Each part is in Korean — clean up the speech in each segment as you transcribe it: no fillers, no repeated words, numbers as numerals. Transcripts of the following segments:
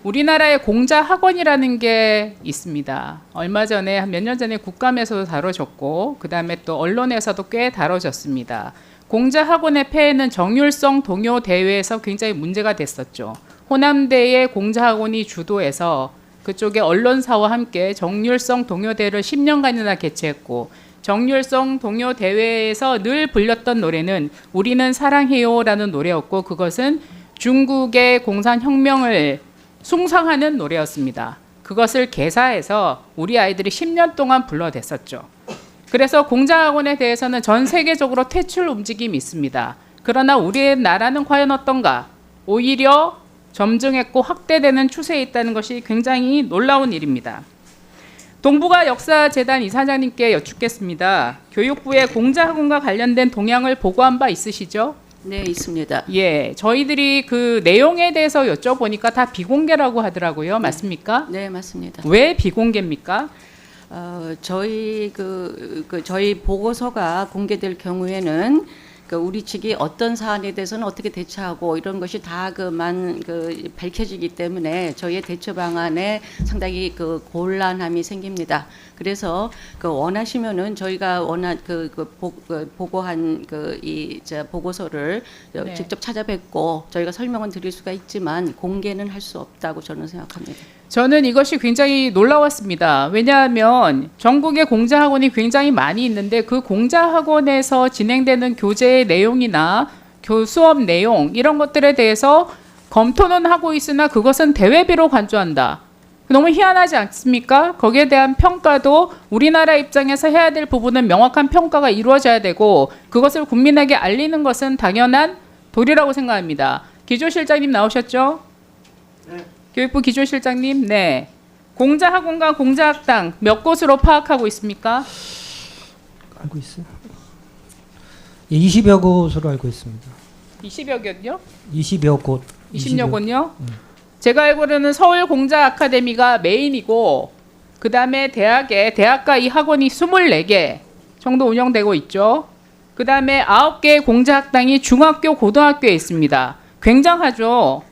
우리나라에 공자학원이라는 게 있습니다. 얼마 전에 한 몇 년 전에 국감에서도 다뤄졌고 그 다음에 또 언론에서도 꽤 다뤄졌습니다. 공자학원의 폐해는 정율성 동요 대회에서 굉장히 문제가 됐었죠. 호남대의 공자학원이 주도해서 그쪽의 언론사와 함께 정율성 동요 대회를 10년간이나 개최했고 정율성 동요 대회에서 늘 불렸던 노래는 우리는 사랑해요라는 노래였고 그것은 중국의 공산혁명을 숭상하는 노래였습니다. 그것을 개사해서 우리 아이들이 10년 동안 불러댔었죠. 그래서 공자학원에 대해서는 전 세계적으로 퇴출 움직임이 있습니다. 그러나 우리나라는 과연 어떤가? 오히려 점증했고 확대되는 추세에 있다는 것이 굉장히 놀라운 일입니다. 동북아 역사재단 이사장님께 여쭙겠습니다. 교육부의 공자학원과 관련된 동향을 보고한 바 있으시죠? 네, 있습니다. 예, 저희들이 그 내용에 대해서 여쭤보니까 다 비공개라고 하더라고요. 맞습니까? 네, 맞습니다. 왜 비공개입니까? 저희 보고서가 공개될 경우에는 우리 측이 어떤 사안에 대해서는 어떻게 대처하고 이런 것이 다 밝혀지기 때문에 저희의 대처 방안에 상당히 곤란함이 생깁니다. 그래서 원하시면은 저희가 보고한 보고서를 네. 직접 찾아뵙고 저희가 설명은 드릴 수가 있지만 공개는 할 수 없다고 저는 생각합니다. 저는 이것이 굉장히 놀라웠습니다. 왜냐하면 전국에 공자학원이 굉장히 많이 있는데 그 공자학원에서 진행되는 교재의 내용이나 수업 내용 이런 것들에 대해서 검토는 하고 있으나 그것은 대외비로 간주한다. 너무 희한하지 않습니까? 거기에 대한 평가도 우리나라 입장에서 해야 될 부분은 명확한 평가가 이루어져야 되고 그것을 국민에게 알리는 것은 당연한 도리라고 생각합니다. 기조실장님 나오셨죠? 네. 교육부 기조실장님, 네. 공자학원과 공자학당 몇 곳으로 파악하고 있습니까? 알고 있어요. 예, 20여 곳으로 알고 있습니다. 20여 곳요? 20여 곳. 20여 곳요? 제가 알고는 서울 공자 아카데미가 메인이고 그 다음에 대학가 이 학원이 24개 정도 운영되고 있죠. 그 다음에 9개의 공자학당이 중학교, 고등학교에 있습니다. 굉장하죠.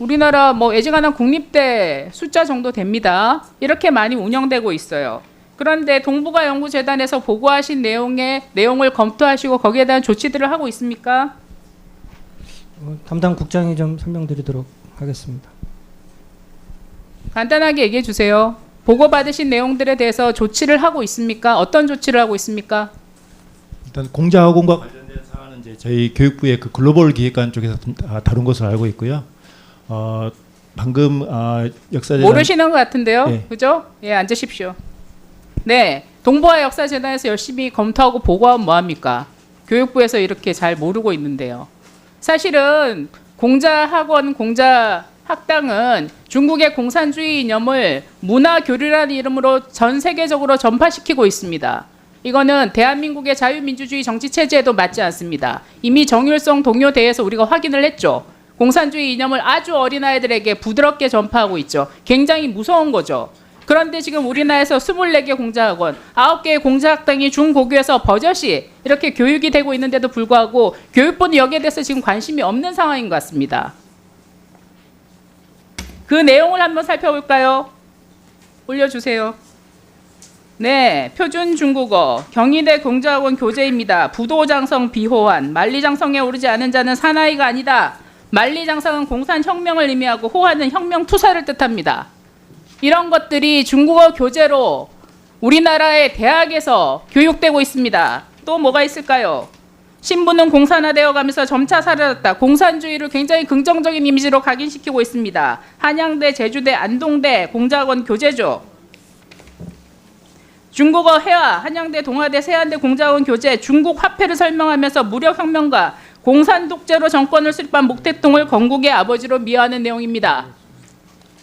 우리나라 애지간한 국립대 숫자 정도 됩니다. 이렇게 많이 운영되고 있어요. 그런데 동북아 연구재단에서 보고하신 내용을 검토하시고 거기에 대한 조치들을 하고 있습니까? 담당 국장이 좀 설명드리도록 하겠습니다. 간단하게 얘기해 주세요. 보고받으신 내용들에 대해서 조치를 하고 있습니까? 어떤 조치를 하고 있습니까? 일단 공자학원과 관련된 사안은 이제 저희 교육부의 글로벌 기획관 쪽에서 다룬 것으로 알고 있고요. 방금 역사재단 모르시는 것 같은데요. 네. 그죠? 예, 앉으십시오. 네, 동북아 역사재단에서 열심히 검토하고 보고하면 뭐합니까? 교육부에서 이렇게 잘 모르고 있는데요. 사실은 공자학원, 공자학당은 중국의 공산주의 이념을 문화교류라는 이름으로 전 세계적으로 전파시키고 있습니다. 이거는 대한민국의 자유민주주의 정치체제에도 맞지 않습니다. 이미 정율성 동요대회에서 우리가 확인을 했죠. 공산주의 이념을 아주 어린아이들에게 부드럽게 전파하고 있죠. 굉장히 무서운 거죠. 그런데 지금 우리나라에서 24개 공자학원, 9개의 공자학당이 중고교에서 버젓이 이렇게 교육이 되고 있는데도 불구하고 교육부는 여기에 대해서 지금 관심이 없는 상황인 것 같습니다. 그 내용을 한번 살펴볼까요? 올려주세요. 네, 표준 중국어 경희대 공자학원 교재입니다. 부도장성 비호환, 만리장성에 오르지 않은 자는 사나이가 아니다. 만리장성은 공산혁명을 의미하고 호환은 혁명투사를 뜻합니다. 이런 것들이 중국어 교재로 우리나라의 대학에서 교육되고 있습니다. 또 뭐가 있을까요? 신부는 공산화되어 가면서 점차 사라졌다. 공산주의를 굉장히 긍정적인 이미지로 각인시키고 있습니다. 한양대, 제주대, 안동대 공자학원 교재죠. 중국어 회화, 한양대, 동아대, 세안대 공자학원 교재, 중국 화폐를 설명하면서 무력혁명가, 공산 독재로 정권을 수립한 목태통을 건국의 아버지로 미화하는 내용입니다.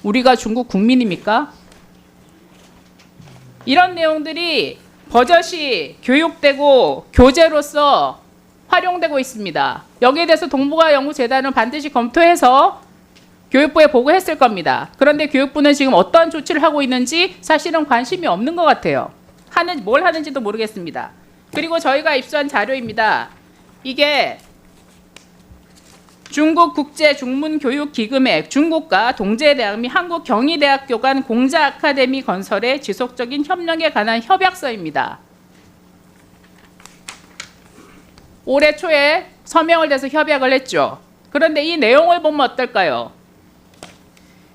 우리가 중국 국민입니까? 이런 내용들이 버젓이 교육되고 교재로서 활용되고 있습니다. 여기에 대해서 동북아 연구재단은 반드시 검토해서 교육부에 보고했을 겁니다. 그런데 교육부는 지금 어떠한 조치를 하고 있는지 사실은 관심이 없는 것 같아요. 뭘 하는지도 모르겠습니다. 그리고 저희가 입수한 자료입니다. 이게 중국 국제중문교육기금액, 중국과 동제대학 및 한국경희대학교 간 공자 아카데미 건설의 지속적인 협력에 관한 협약서입니다. 올해 초에 서명을 해서 협약을 했죠. 그런데 이 내용을 보면 어떨까요?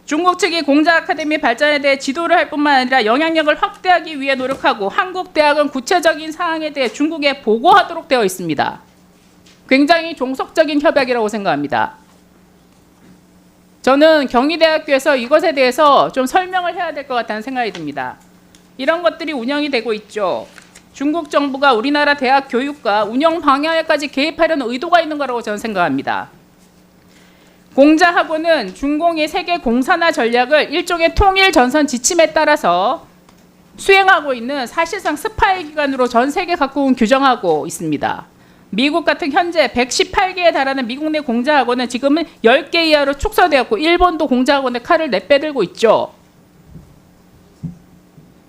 중국 측이 공자 아카데미 발전에 대해 지도를 할 뿐만 아니라 영향력을 확대하기 위해 노력하고 한국 대학은 구체적인 사항에 대해 중국에 보고하도록 되어 있습니다. 굉장히 종속적인 협약이라고 생각합니다. 저는 경희대학교에서 이것에 대해서 좀 설명을 해야 될 것 같다는 생각이 듭니다. 이런 것들이 운영이 되고 있죠. 중국 정부가 우리나라 대학 교육과 운영 방향에까지 개입하려는 의도가 있는 거라고 저는 생각합니다. 공자학원은 중공의 세계 공산화 전략을 일종의 통일 전선 지침에 따라서 수행하고 있는 사실상 스파이 기관으로 전 세계 각국은 규정하고 있습니다. 미국 같은 현재 118개에 달하는 미국 내 공자학원은 지금은 10개 이하로 축소되었고 일본도 공자학원에 칼을 내빼들고 있죠.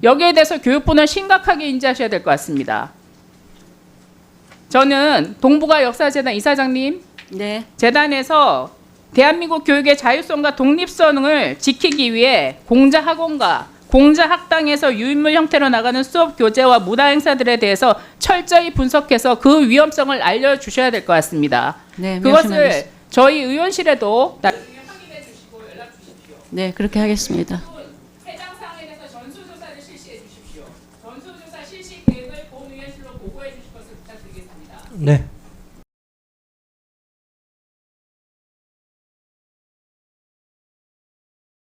여기에 대해서 교육부는 심각하게 인지하셔야 될 것 같습니다. 저는 동북아 역사재단 이사장님, 네. 재단에서 대한민국 교육의 자율성과 독립성을 지키기 위해 공자학원과 공자학당에서 유인물 형태로 나가는 수업 교재와 문화 행사들에 대해서 철저히 분석해서 그 위험성을 알려주셔야 될 것 같습니다. 네, 그것을 명심하겠습니다. 저희 의원실에도 나중에 확인해 주시고 연락 주십시오. 네, 그렇게 하겠습니다. 해당 사항에 대해서 전수조사를 실시해 주십시오. 전수조사 실시 계획을 본의원실로 보고해 주실 것을 부탁드리겠습니다. 네.